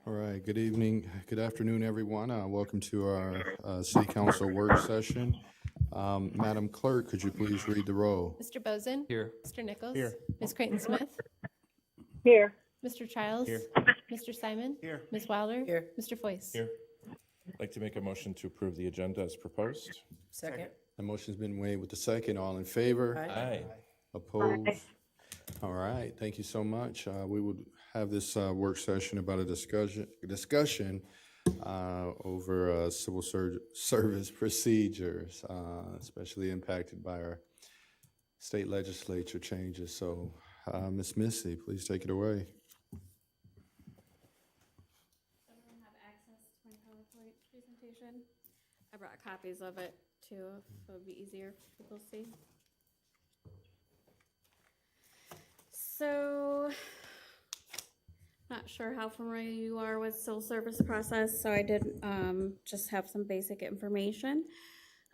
All right, good evening, good afternoon, everyone. Welcome to our City Council work session. Madam Clerk, could you please read the roll? Mr. Bozen? Here. Mr. Nichols? Here. Ms. Creighton-Smith? Here. Mr. Childs? Here. Mr. Simon? Here. Ms. Wilder? Here. Mr. Foyce? Here. I'd like to make a motion to approve the agenda as proposed. Second. The motion's been made with the second. All in favor? Aye. Opposed? All right, thank you so much. We would have this work session about a discussion over civil service procedures, especially impacted by our state legislature changes. So, Ms. Missy, please take it away. Everyone have access to my PowerPoint presentation? I brought copies of it too, so it'd be easier for people to see. So, not sure how familiar you are with civil service process, so I did just have some basic information.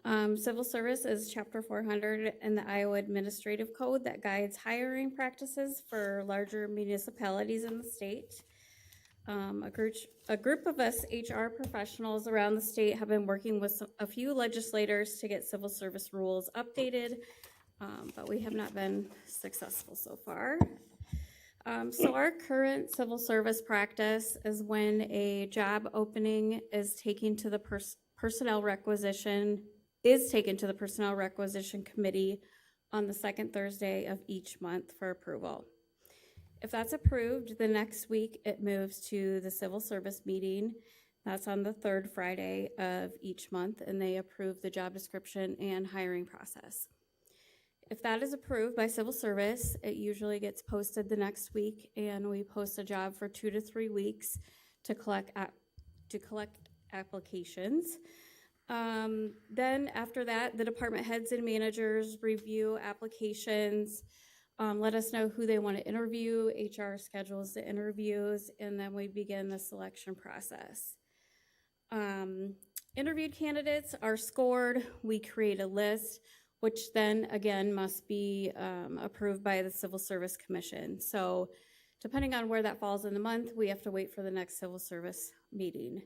Civil service is Chapter 400 in the Iowa Administrative Code that guides hiring practices for larger municipalities in the state. A group of us HR professionals around the state have been working with a few legislators to get civil service rules updated, but we have not been successful so far. So our current civil service practice is when a job opening is taken to the personnel requisition committee on the second Thursday of each month for approval. If that's approved, the next week it moves to the civil service meeting. That's on the third Friday of each month, and they approve the job description and hiring process. If that is approved by civil service, it usually gets posted the next week, and we post a job for 2 to 3 weeks to collect applications. Then after that, the department heads and managers review applications, let us know who they want to interview, HR schedules the interviews, and then we begin the selection process. Interviewed candidates are scored, we create a list, which then again must be approved by the Civil Service Commission. So depending on where that falls in the month, we have to wait for the next civil service meeting.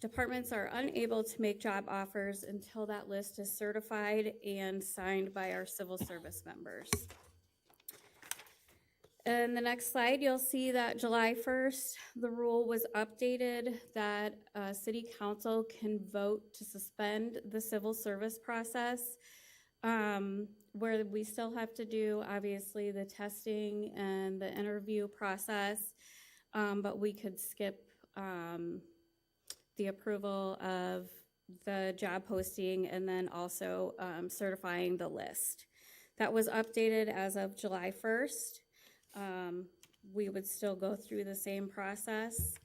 Departments are unable to make job offers until that list is certified and signed by our civil service members. In the next slide, you'll see that July 1st, the rule was updated that City Council can vote to suspend the civil service process, where we still have to do, obviously, the testing and the interview process, but we could skip the approval of the job posting and then also certifying the list. That was updated as of July 1st. We would still go through the same process.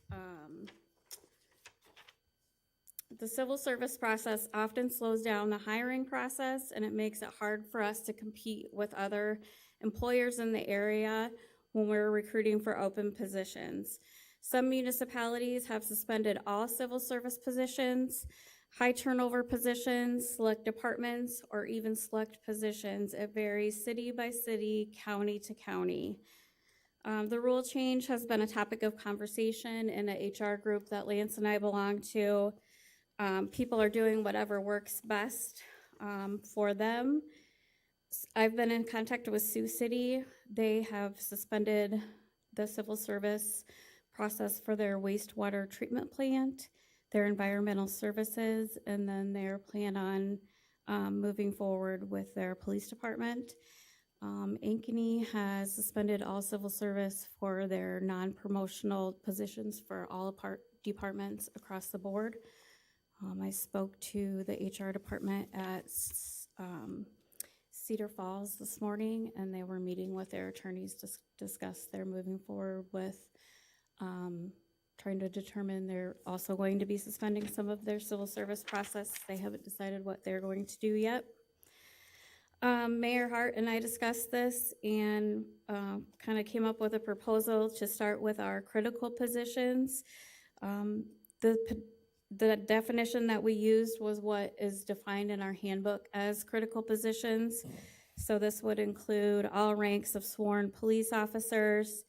The civil service process often slows down the hiring process, and it makes it hard for us to compete with other employers in the area when we're recruiting for open positions. Some municipalities have suspended all civil service positions, high turnover positions, select departments, or even select positions. It varies city by city, county to county. The rule change has been a topic of conversation in an HR group that Lance and I belong to. People are doing whatever works best for them. I've been in contact with Sioux City. They have suspended the civil service process for their wastewater treatment plant, their environmental services, and then their plan on moving forward with their police department. Ankeny has suspended all civil service for their non-promotional positions for all departments across the board. I spoke to the HR department at Cedar Falls this morning, and they were meeting with their attorneys to discuss their moving forward with trying to determine they're also going to be suspending some of their civil service process. They haven't decided what they're going to do yet. Mayor Hart and I discussed this and kind of came up with a proposal to start with our critical positions. The definition that we used was what is defined in our handbook as critical positions. So this would include all ranks of sworn police officers.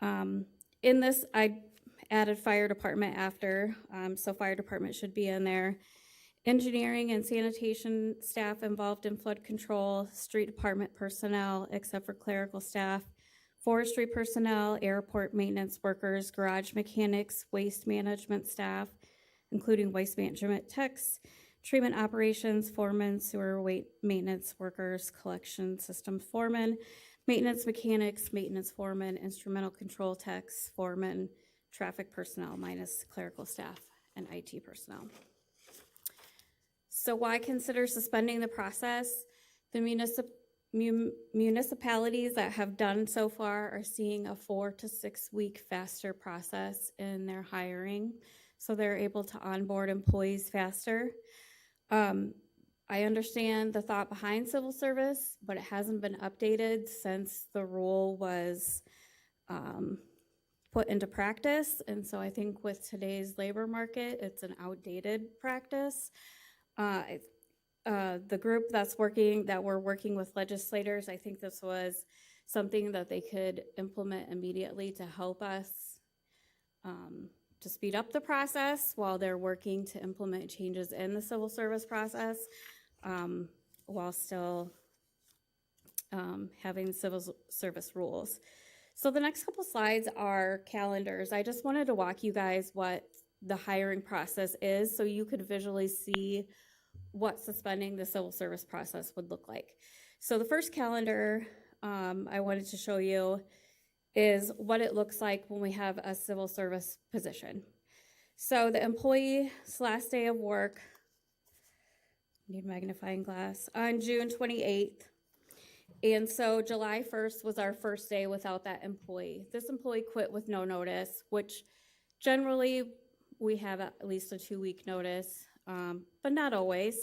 In this, I added fire department after, so fire department should be in there. Engineering and sanitation staff involved in flood control, street department personnel, except for clerical staff, forestry personnel, airport maintenance workers, garage mechanics, waste management staff, including waste management techs, treatment operations foremen, sewer maintenance workers, collection system foremen, maintenance mechanics, maintenance foremen, instrumental control techs, foremen, traffic personnel minus clerical staff, and IT personnel. So why consider suspending the process? The municipalities that have done so far are seeing a 4 to 6 week faster process in their hiring, so they're able to onboard employees faster. I understand the thought behind civil service, but it hasn't been updated since the rule was put into practice, and so I think with today's labor market, it's an outdated practice. The group that we're working with legislators, I think this was something that they could implement immediately to help us to speed up the process while they're working to implement changes in the civil service process, while still having civil service rules. So the next couple slides are calendars. I just wanted to walk you guys what the hiring process is so you could visually see what suspending the civil service process would look like. So the first calendar I wanted to show you is what it looks like when we have a civil service position. So the employee's last day of work, need a magnifying glass, on June 28th. And so July 1st was our first day without that employee. This employee quit with no notice, which generally we have at least a 2-week notice, but not always.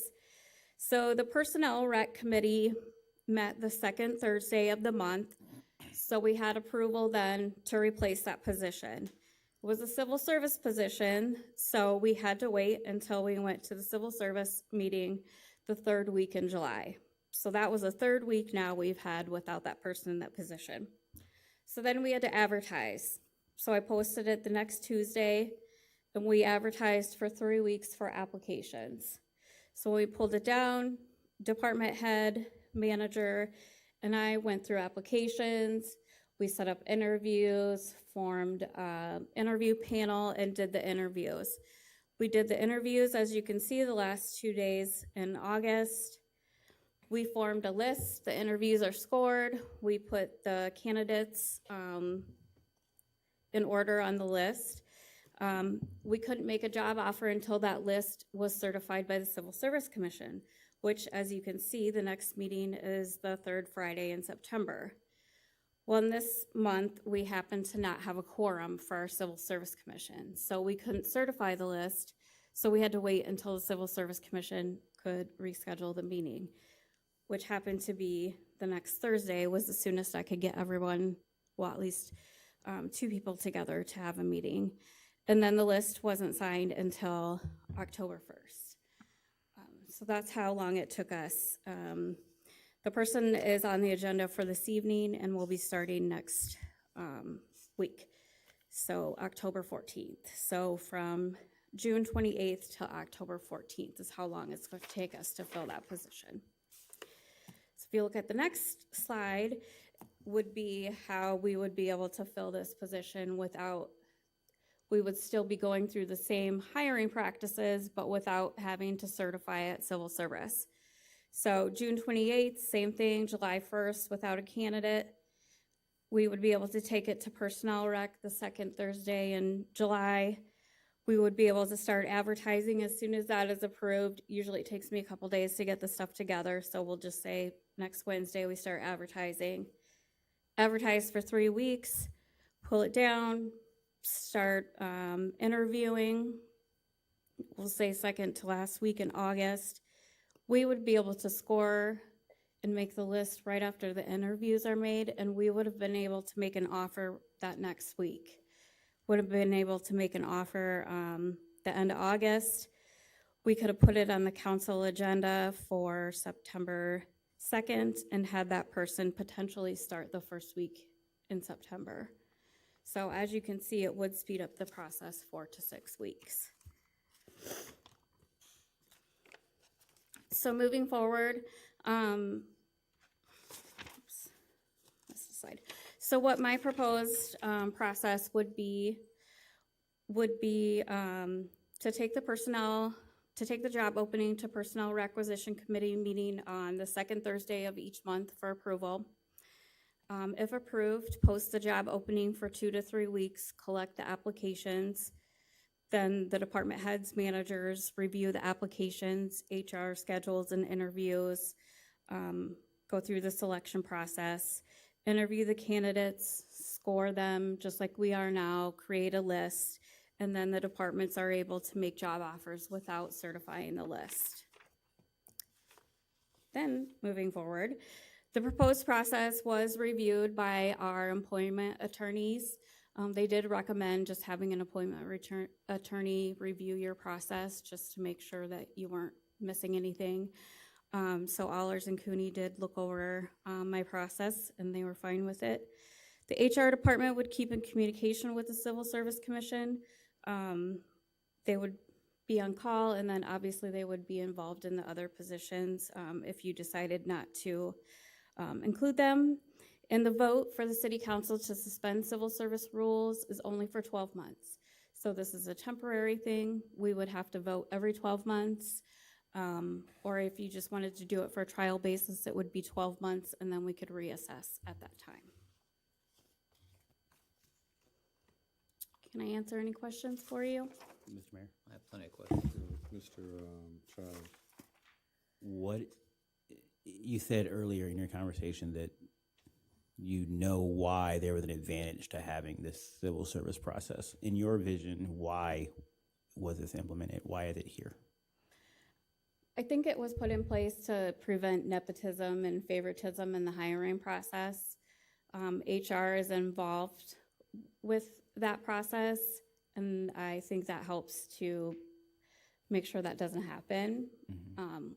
So the Personnel Rec Committee met the second Thursday of the month, so we had approval then to replace that position. It was a civil service position, so we had to wait until we went to the civil service meeting the 3rd week in July. So that was a 3rd week now we've had without that person in that position. So then we had to advertise. So I posted it the next Tuesday, and we advertised for 3 weeks for applications. So we pulled it down, department head, manager, and I went through applications. We set up interviews, formed an interview panel, and did the interviews. We did the interviews, as you can see, the last 2 days in August. We formed a list. The interviews are scored. We put the candidates in order on the list. We couldn't make a job offer until that list was certified by the Civil Service Commission, which, as you can see, the next meeting is the 3rd Friday in September. Well, in this month, we happen to not have a quorum for our Civil Service Commission, so we couldn't certify the list, so we had to wait until the Civil Service Commission could reschedule the meeting, which happened to be the next Thursday was the soonest I could get everyone, well, at least 2 people together to have a meeting. And then the list wasn't signed until October 1st. So that's how long it took us. The person is on the agenda for this evening and will be starting next week, so October 14th. So from June 28th to October 14th is how long it's going to take us to fill that position. So if you look at the next slide, would be how we would be able to fill this position without, we would still be going through the same hiring practices, but without having to certify it civil service. So June 28th, same thing, July 1st, without a candidate. We would be able to take it to Personnel Rec the 2nd Thursday in July. We would be able to start advertising as soon as that is approved. Usually it takes me a couple days to get the stuff together, so we'll just say next Wednesday we start advertising. Advertise for 3 weeks, pull it down, start interviewing. We'll say 2nd to last week in August. We would be able to score and make the list right after the interviews are made, and we would have been able to make an offer that next week. Would have been able to make an offer the end of August. We could have put it on the council agenda for September 2nd and had that person potentially start the 1st week in September. So as you can see, it would speed up the process 4 to 6 weeks. So moving forward, oops, this aside. So what my proposed process would be to take the job opening to Personnel Requisition Committee meeting on the second Thursday of each month for approval. If approved, post the job opening for 2 to 3 weeks, collect the applications. Then the department heads, managers review the applications, HR schedules and interviews, go through the selection process, interview the candidates, score them just like we are now, create a list, and then the departments are able to make job offers without certifying the list. Then, moving forward, the proposed process was reviewed by our employment attorneys. They did recommend just having an employment attorney review your process just to make sure that you weren't missing anything. So Allers and Cooney did look over my process and they were fine with it. The HR department would keep in communication with the Civil Service Commission. They would be on call, and then obviously they would be involved in the other positions if you decided not to include them. And the vote for the city council to suspend civil service rules is only for 12 months. So this is a temporary thing. We would have to vote every 12 months. Or if you just wanted to do it for a trial basis, it would be 12 months, and then we could reassess at that time. Can I answer any questions for you? Mr. Mayor, I have plenty of questions. Mr. Childs. what, you said earlier in your conversation that you know why there was an advantage to having this civil service process. In your vision, why was this implemented? Why is it here? I think it was put in place to prevent nepotism and favoritism in the hiring process. HR is involved with that process, and I think that helps to make sure that doesn't happen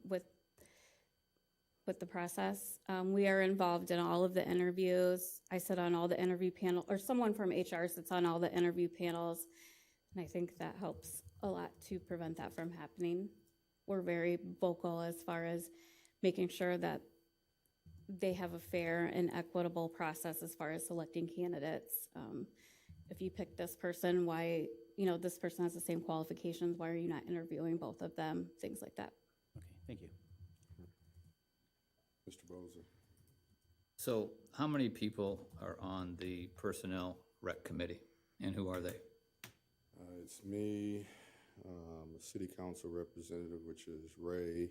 with the process. We are involved in all of the interviews. I sit on all the interview panel, or someone from HR sits on all the interview panels, and I think that helps a lot to prevent that from happening. We're very vocal as far as making sure that they have a fair and equitable process as far as selecting candidates. If you pick this person, why, this person has the same qualifications, why are you not interviewing both of them? Things like that. Okay, thank you. Mr. Bozer. So how many people are on the Personnel Rec Committee, and who are they? It's me, a city council representative, which is Ray,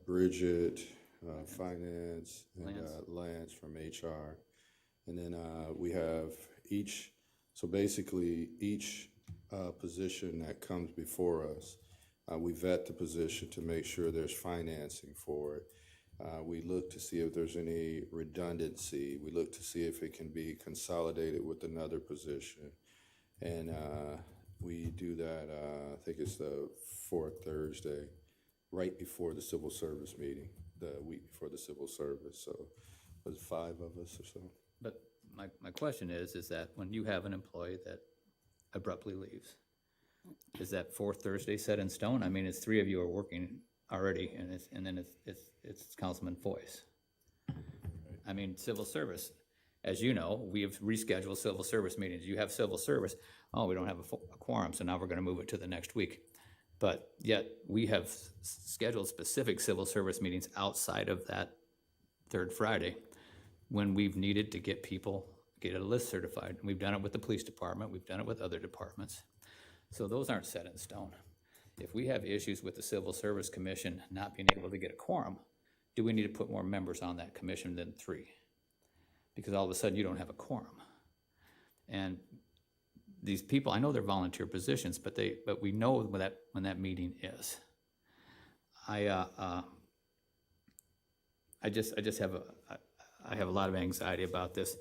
Bridget, finance, and Lance from HR. And then we have each position that comes before us, we vet the position to make sure there's financing for it. We look to see if there's any redundancy. We look to see if it can be consolidated with another position. And we do that, I think it's the fourth Thursday, right before the civil service meeting, the week before the civil service. So there's 5 of us or so. But my question is that when you have an employee that abruptly leaves, is that fourth Thursday set in stone? I mean, it's 3 of you are working already, and then it's Councilman Foyce. I mean, civil service, as you know, we have rescheduled civil service meetings. You have civil service, oh, we don't have a quorum, so now we're gonna move it to the next week. But yet, we have scheduled specific civil service meetings outside of that third Friday when we've needed to get a list certified. We've done it with the police department, we've done it with other departments. So those aren't set in stone. If we have issues with the Civil Service Commission not being able to get a quorum, do we need to put more members on that commission than 3? Because all of a sudden you don't have a quorum. And these people, I know they're volunteer positions, but we know when that meeting is. I just have a lot of anxiety about this.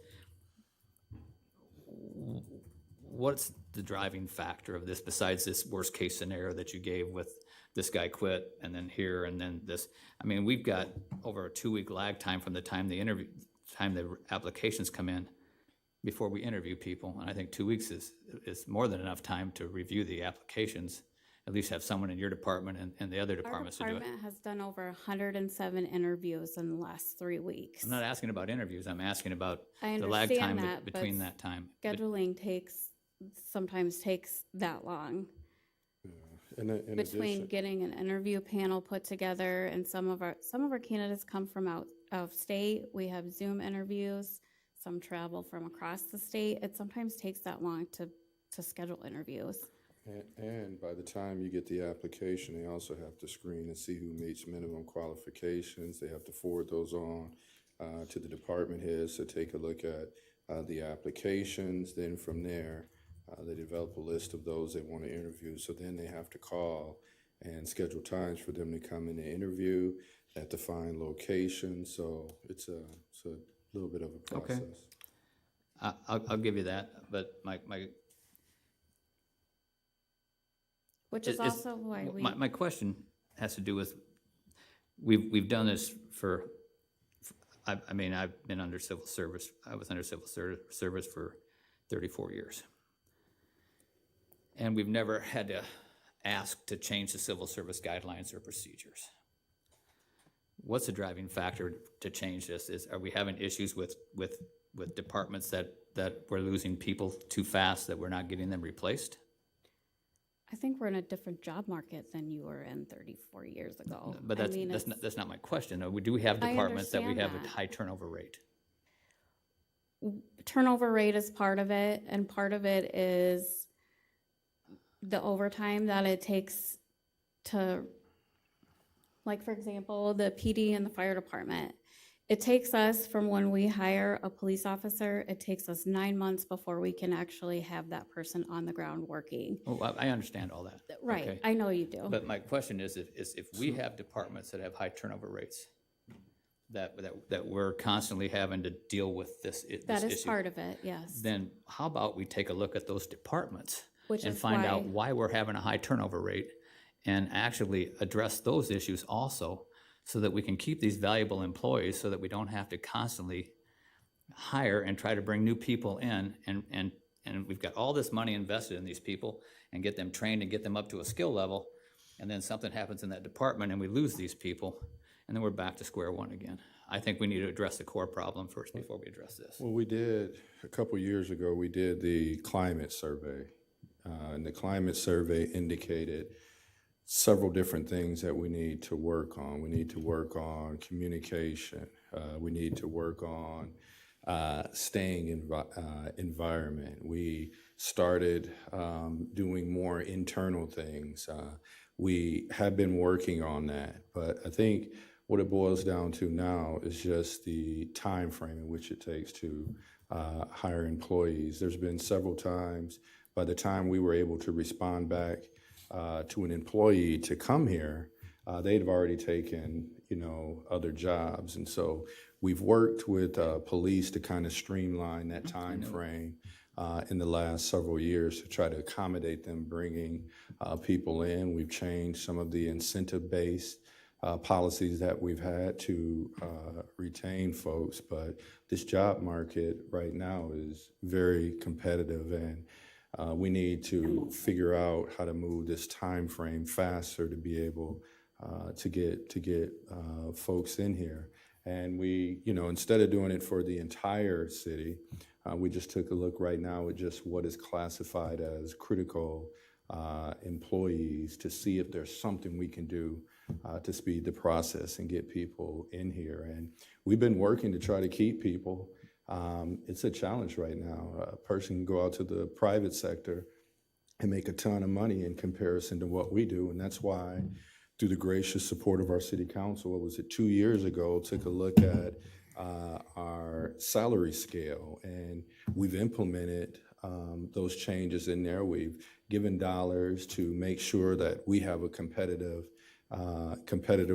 What's the driving factor of this besides this worst case scenario that you gave with this guy quit and then here and then this? I mean, we've got over a 2-week lag time from the time the applications come in before we interview people. And I think 2 weeks is more than enough time to review the applications. At least have someone in your department and the other Our departments to do it. department has done over 107 interviews in the last 3 weeks. I'm not asking about interviews, I'm asking about I the lag time understand that, but between that time. Scheduling sometimes takes that long. In Between addition, getting an interview panel put together, and some of our candidates come from out of state. We have Zoom interviews, some travel from across the state. It sometimes takes that long to schedule interviews. and by the time you get the application, they also have to screen and see who meets minimum qualifications. They have to forward those on to the department heads to take a look at the applications. Then from there, they develop a list of those they want to interview. So then they have to call and schedule times for them to come in and interview at defined locations. So it's a little bit of a process. I'll give you that, but my Which is It's- also why we, my question has to do with, we've done this for, I mean, I've been under civil service, I was under civil service for 34 years. And we've never had to ask to change the civil service guidelines or procedures. What's the driving factor to change this? Are we having issues with departments that we're losing people too fast, that we're not getting them replaced? I think we're in a different job market than you were in 34 years ago. But I mean, it's- that's not my question. Do we have I departments that we understand have a that. high turnover rate? turnover rate is part of it, and part of it is the overtime that it takes to, like, for example, the PD and the fire department. It takes us, from when we hire a police officer, it takes us 9 months before we can actually have that person on the ground working. Oh, I understand all that. Right, Okay. I know you do. But my question is if we have departments that have high turnover rates, that we're constantly having to deal with this That is issue, part of it, yes. then how about we take a look at those departments Which and is find out why- why we're having a high turnover rate and actually address those issues also, so that we can keep these valuable employees, so that we don't have to constantly hire and try to bring new people in, and we've got all this money invested in these people and get them trained and get them up to a skill level, and then something happens in that department and we lose these people, and then we're back to square one again. I think we need to address the core problem first before we address this. Well, we did, a couple years ago, we did the climate survey. And the climate survey indicated several different things that we need to work on. We need to work on communication. We need to work on staying environment. We started doing more internal things. We have been working on that, but I think what it boils down to now is just the time frame in which it takes to hire employees. There's been several times, by the time we were able to respond back to an employee to come here, they'd have already taken, other jobs. And so we've worked with police to kind of streamline that time frame in the last several years to try to accommodate them bringing people in. We've changed some of the incentive-based policies that we've had to retain folks, but this job market right now is very competitive, and we need to figure out how to move this time frame faster to be able to get folks in here. And we, instead of doing it for the entire city, we just took a look right now at just what is classified as critical employees to see if there's something we can do to speed the process and get people in here. And we've been working to try to keep people. It's a challenge right now. A person can go out to the private sector and make a ton of money in comparison to what we do. And that's why, through the gracious support of our city council, what was it, 2 years ago, took a look at our salary scale. And we've implemented those changes in there. We've given dollars to make sure that we have a competitive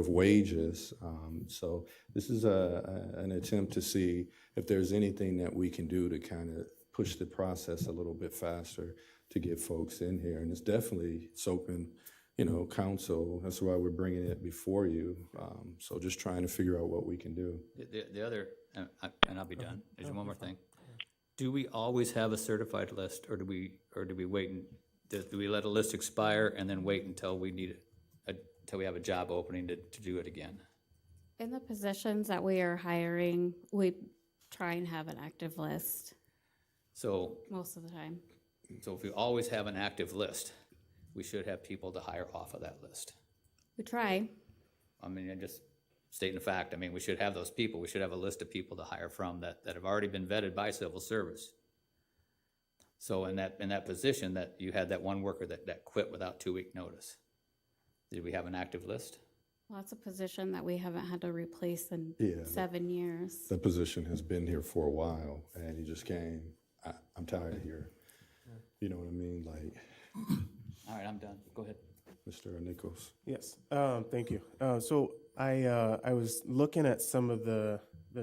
wages. So this is an attempt to see if there's anything that we can do to kind of push the process a little bit faster to get folks in here. And it's open, council. That's why we're bringing it before you. So just trying to figure out what we can do. The other, and I'll be done, there's one more thing. do we always have a certified list, or do we wait and, do we let a list expire and then wait until we need until we have a job opening to do it again? In the positions that we are hiring, we try and have an active list So, most of the time. so if we always have an active list, we should have people to hire off of that list. We try. I mean, I'm just stating a fact. I mean, we should have those people. We should have a list of people to hire from that have already been vetted by civil service. So in that position, that you had that one worker that quit without 2-week notice. Did we have an active list? Well, that's a position that we haven't had to replace in Yeah. 7 years. The position has been here for a while, and he just came. I'm tired here. You know what I mean? Like, All right, I'm done. Go ahead. Mr. Nichols. Yes, thank you. So I was looking at some of the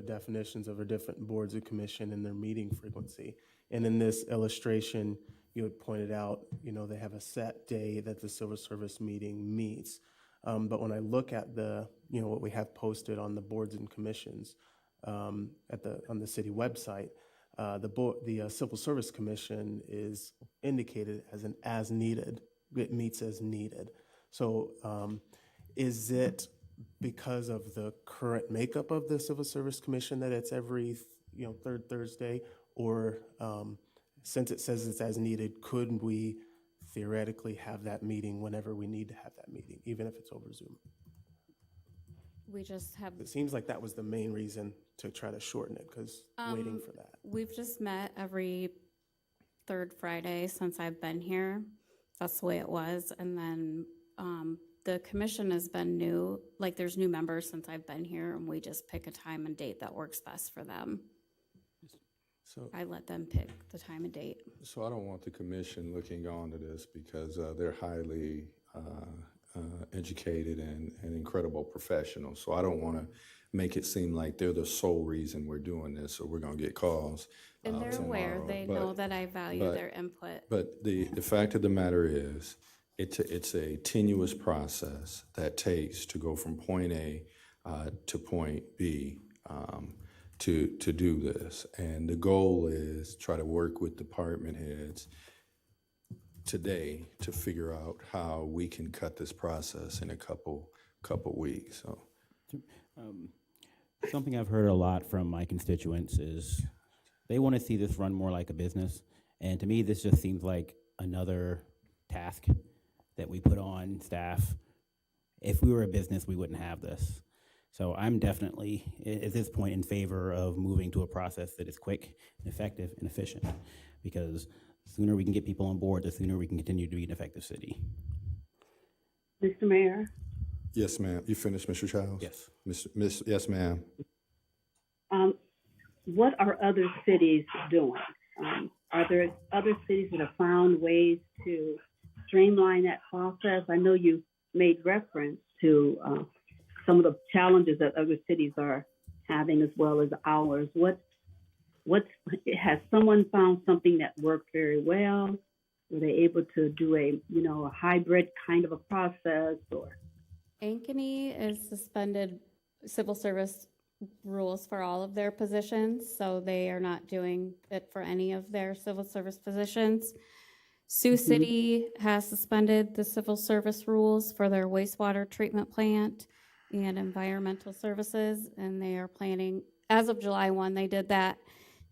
definitions of our different boards of commission and their meeting frequency. And in this illustration, you had pointed out, they have a set day that the civil service meeting meets. But when I look at what we have posted on the boards and commissions on the city website, the Civil Service Commission is indicated as an as needed. It meets as needed. So is it because of the current makeup of the Civil Service Commission that it's every third Thursday, or since it says it's as needed, could we theoretically have that meeting whenever we need to have that meeting, even if it's over Zoom? We just have, It seems like that was the main reason to try to shorten it, because waiting for that. we've just met every third Friday since I've been here. That's the way it was. And then the commission has been new, like there's new members since I've been here, and we just pick a time and date that works best for them. So, I let them pick the time and date. so I don't want the commission looking on to this because they're highly educated and incredible professionals. So I don't want to make it seem like they're the sole reason we're doing this, or we're going to get calls And they're aware, tomorrow. they But- know that I value but- their input. But the fact of the matter is, it's a tenuous process that takes to go from point A to point B to do this. And the goal is try to work with department heads today to figure out how we can cut this process in a couple weeks. So Something I've heard a lot from my constituents is they want to see this run more like a business. And to me, this just seems like another task that we put on staff. If we were a business, we wouldn't have this. So I'm definitely, at this point, in favor of moving to a process that is quick, and effective, and efficient. Because the sooner we can get people on board, the sooner we can continue to be an effective city. Mr. Mayor, yes, ma'am. You finished, Mr. Childs? Yes. Yes, ma'am. what are other cities doing? Are there other cities that have found ways to streamline that process? I know you made reference to some of the challenges that other cities are having as well as ours. Has someone found something that worked very well? Were they able to do a hybrid kind of a process, or? Ankeny is suspended civil service rules for all of their positions, so they are not doing it for any of their civil service positions. Sioux City has suspended the civil service rules for their wastewater treatment plant and environmental services, and they are planning, as of July 1, they did that,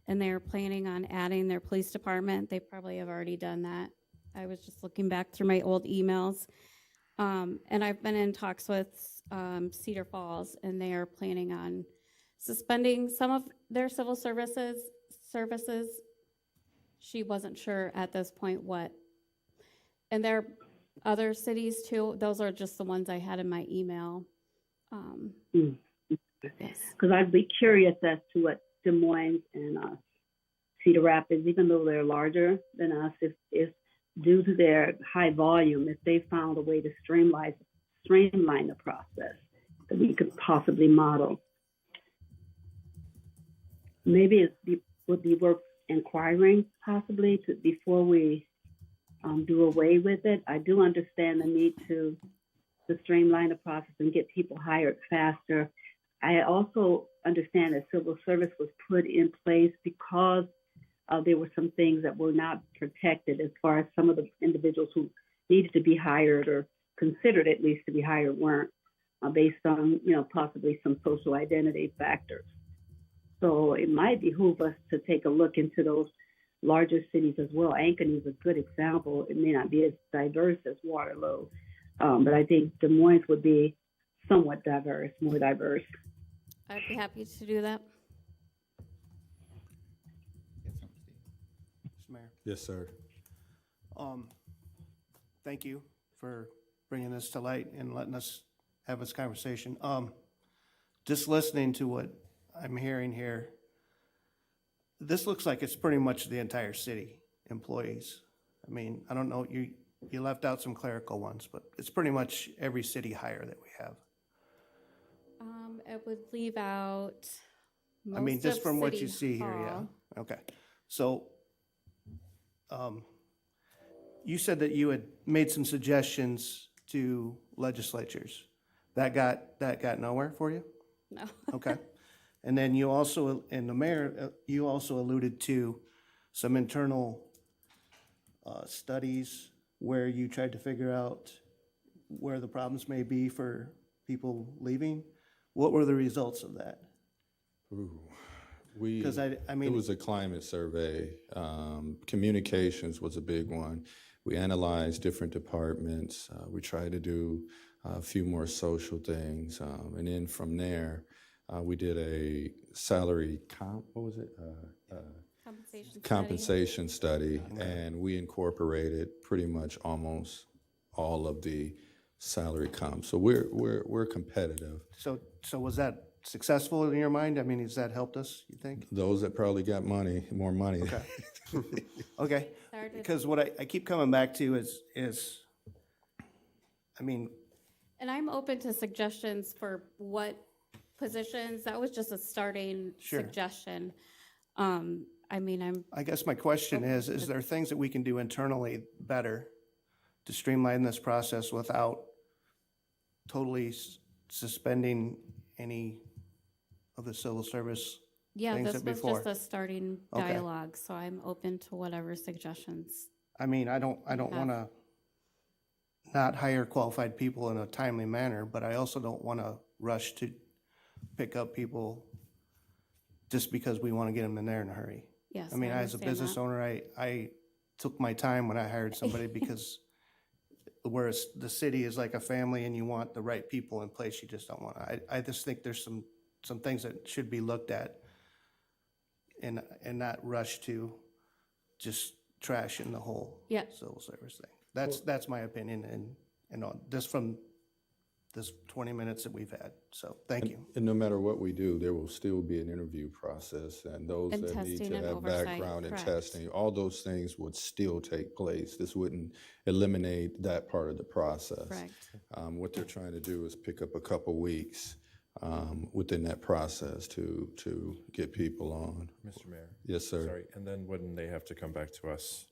and they are planning on adding their police department. They probably have already done that. I was just looking back through my old emails. And I've been in talks with Cedar Falls, and they are planning on suspending some of their civil services. She wasn't sure at this point what. And there are other cities too. Those are just the ones I had in my email. Yes. Because I'd be curious as to what Des Moines and Cedar Rapids, even though they're larger than us, if due to their high volume, if they found a way to streamline the process that we could possibly model. Maybe it would be worth inquiring possibly before we do away with it. I do understand the need to streamline the process and get people hired faster. I also understand that civil service was put in place because there were some things that were not protected as far as some of the individuals who needed to be hired or considered at least to be hired weren't, based on, possibly some social identity factors. So it might behoove us to take a look into those larger cities as well. Ankeny is a good example. It may not be as diverse as Waterloo, but I think Des Moines would be somewhat diverse, more diverse. I'd be happy to do that. Mr. Mayor. Yes, sir. Thank you for bringing this to light and letting us have this conversation. Just listening to what I'm hearing here, this looks like it's pretty much the entire city employees. I mean, I don't know, you left out some clerical ones, but it's pretty much every city hire that we have. It would leave out I mean, most just of from what City you see here, yeah. Hall. Okay. So, you said that you had made some suggestions to legislatures. That got nowhere for you? No. Okay. And then you also, and the mayor, you also alluded to some internal studies where you tried to figure out where the problems may be for people leaving. What were the results of that? Ooh, Because I it mean, was a climate survey. Communications was a big one. We analyzed different departments. We tried to do a few more social things. And then from there, we did a salary what was it? Compensation study, and we incorporated pretty much almost all of the salary comp. So we're competitive. so was that successful in your mind? I mean, has that helped us, you think? Those that probably got more money. Okay. Okay, Started- because what I keep coming back to is, I mean, And I'm open to suggestions for what positions. That was just a starting Sure. suggestion. I mean, I guess my question is there things that we can do internally better to streamline this process without totally suspending any of the civil service yeah, things this that was before? just a starting Okay. dialogue, so I'm open to whatever suggestions. I mean, I don't have- want to not hire qualified people in a timely manner, but I also don't want to rush to pick up people just because we want to get them in there in a hurry. Yes, I mean, as a understand business that. owner, I took my time when I hired somebody because whereas the city is like a family and you want the right people in place, you just don't want to. I just think there's some things that should be looked at and not rush to just trash in the whole Yeah. civil service thing. That's my opinion and just from this 20 minutes that we've had. So thank you. And no matter what we do, there will still be an interview process, and those And that need testing to and have oversight, background and correct. testing, all those things would still take place. This wouldn't eliminate that part of the process. Correct. What they're trying to do is pick up a couple weeks within that process to get people on. Mr. Mayor? Yes, sir. Sorry, and then wouldn't they have to come back to us,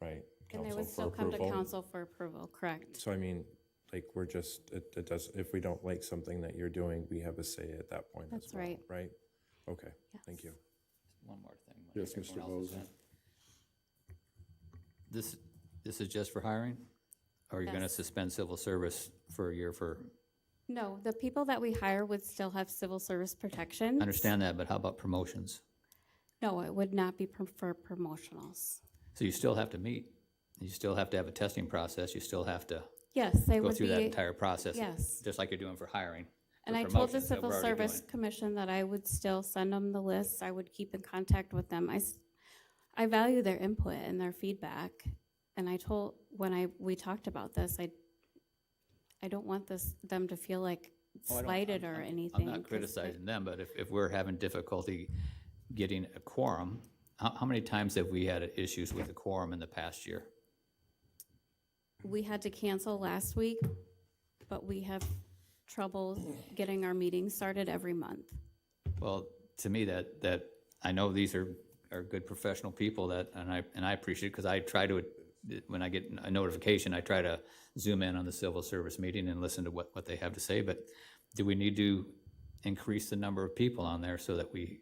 right? And they Council would for still come to approval? council for approval, correct? So I mean, like, we're just, it does, if we don't like something that you're doing, we have a say at that point as That's well, right. right? Okay, thank you. One more thing. Yes, Everyone Mr. else is Bozen. done. This is just for hiring? Or are you gonna Yes. suspend civil service for a year for, No, the people that we hire would still have civil service protection. understand that, but how about promotions? No, it would not be for promotionals. So you still have to meet, you still have to have a testing process, you still have to Yes, they go would through that be, entire process. yes. Just like you're doing for hiring. And for I told the promotions that Civil we're already Service doing. Commission that I would still send them the lists. I would keep in contact with them. I value their input and their feedback. And I told, when we talked about this, I don't want them to feel like Oh, I don't- slighted or anything. I'm not 'cause criticizing them, but if we're having difficulty getting a quorum, how many times have we had issues with a quorum in the past year? We had to cancel last week, but we have trouble getting our meetings started every month. Well, to me, that, I know these are good professional people that, and I appreciate it, because I try to, when I get a notification, I try to zoom in on the civil service meeting and listen to what they have to say, but do we need to increase the number of people on there so that we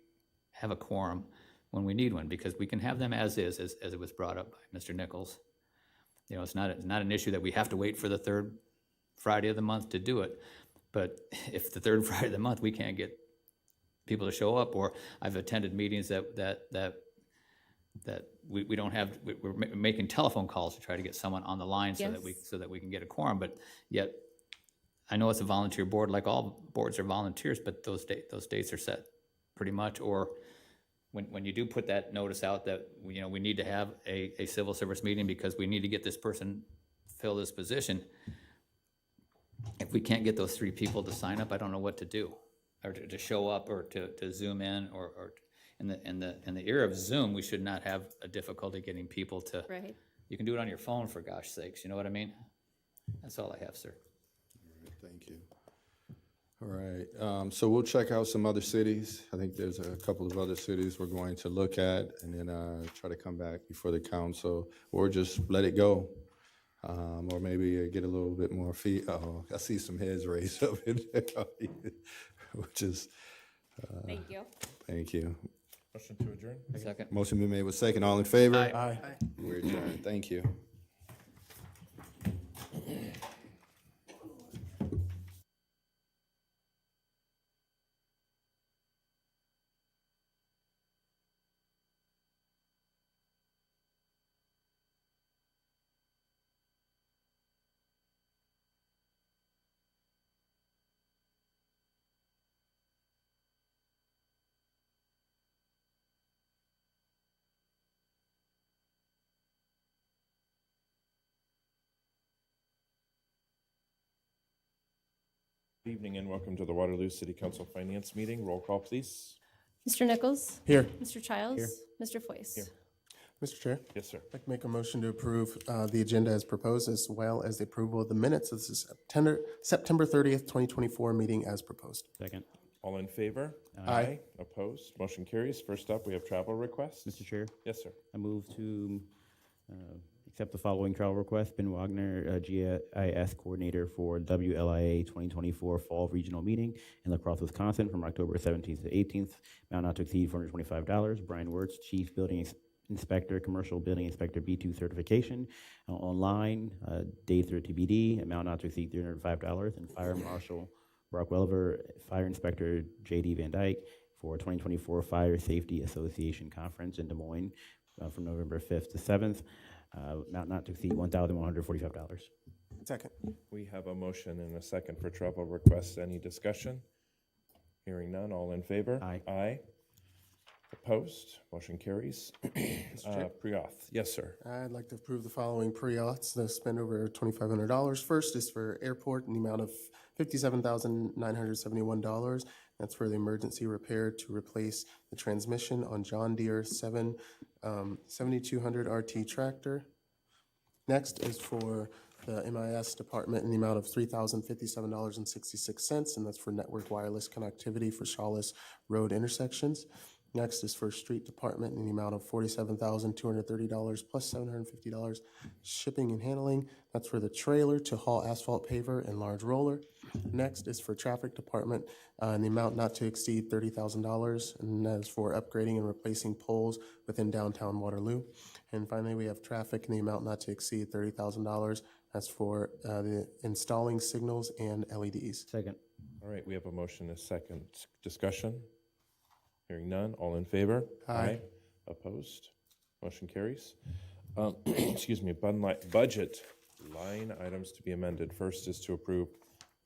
have a quorum when we need one, because we can have them as is, as it was brought up by Mr. Nichols. You know, it's not an issue that we have to wait for the third Friday of the month to do it. But if the third Friday of the month, we can't get people to show up, or I've attended meetings that we don't have, we're making telephone calls to try to get someone on the line so Yes. that we can get a quorum, but yet, I know it's a volunteer board, like all boards are volunteers, but those dates are set pretty much, or when you do put that notice out that, you know, we need to have a civil service meeting because we need to get this person fill this position, if we can't get those 3 people to sign up, I don't know what to do, or to show up, or to Zoom in, or in the era of Zoom, we should not have a difficulty getting people to. Right. You can do it on your phone, for gosh sakes, you know what I mean? That's all I have, sir. Thank you. All right, so we'll check out some other cities. I think there's a couple of other cities we're going to look at, and then try to come back before the council, or just let it go. Or maybe get a little bit more feet. Oh, I see some heads raised up in there, which is, Thank you. thank you. Motion to adjourn? Second. Motion been made with second. All in favor? Aye. We're adjourned. Thank you. Good evening and welcome to the Waterloo City Council Finance Meeting. Roll call, please. Mr. Nichols? Here. Mr. Childs? Mr. Foyce? Here. Mr. Chair, Yes, sir. I'd like to make a motion to approve the agenda as proposed, as well as the approval of the minutes of the September 30th, 2024 meeting as proposed. Second. All in favor? Aye. Opposed? Motion carries. First up, we have travel requests. Mr. Chair, Yes, sir. I move to accept the following travel request. Ben Wagner, GIS Coordinator for WLIA 2024 Fall Regional Meeting in La Crosse, Wisconsin, from October 17th to 18th. Amount not to exceed $425. Brian Wirtz, Chief Building Inspector, Commercial Building Inspector B2 certification, online, date through TBD. Amount not to exceed $305. And Fire Marshal Brock Welliver, Fire Inspector JD Van Dyke for 2024 Fire Safety Association Conference in Des Moines from November 5th to 7th. Amount not to exceed $1,145. Second. We have a motion and a second for travel requests. Any discussion? Hearing none. All in favor? Aye. Aye. Opposed? Motion carries. Prioth. Yes, sir. I'd like to approve the following pre-auths that spend over $2,500. First is for airport in the amount of $57,971. That's for the emergency repair to replace the transmission on John Deere 7200 RT tractor. Next is for the MIS department in the amount of $3,057.66, and that's for network wireless connectivity for Shawless Road intersections. Next is for street department in the amount of $47,230 plus $750 shipping and handling. That's for the trailer to haul asphalt paver and large roller. Next is for traffic department in the amount not to exceed $30,000, and that is for upgrading and replacing poles within downtown Waterloo. And finally, we have traffic in the amount not to exceed $30,000. That's for the installing signals and LEDs. Second. All right, we have a motion and a second. Discussion? Hearing none. All in favor? Aye. Opposed? Motion carries. Excuse me, budget line items to be amended. First is to approve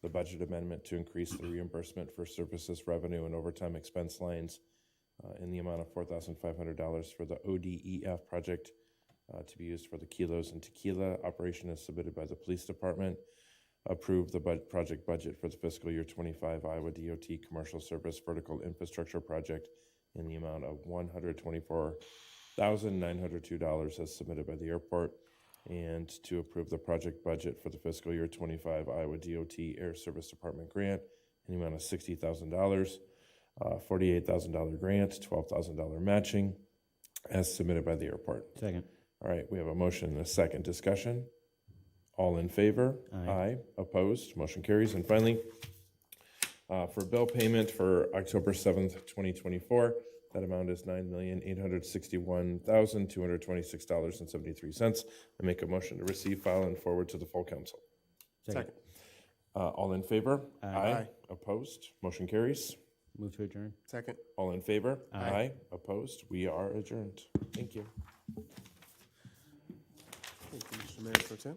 the budget amendment to increase the reimbursement for services revenue and overtime expense lines in the amount of $4,500 for the ODEF project to be used for the Kilos and Tequila operation as submitted by the police department. Approve the project budget for the fiscal year 25 Iowa DOT Commercial Service Vertical Infrastructure Project in the amount of $124,902 as submitted by the airport, and to approve the project budget for the fiscal year 25 Iowa DOT Air Service Department grant in the amount of $60,000, $48,000 grant, $12,000 matching as submitted by the airport. Second. All right, we have a motion and a second. Discussion? All in favor? Aye. Opposed? Motion carries. And finally, for bill payment for October 7th, 2024, That amount is $9,861,226.73. I make a motion to receive, file, and forward to the full council. Second. All in favor? Aye. Opposed? Motion carries. Move to adjourn. Second. All in favor? Aye. Opposed? We are adjourned. Thank you. Thank you, Mr. Mayor Pro Tem.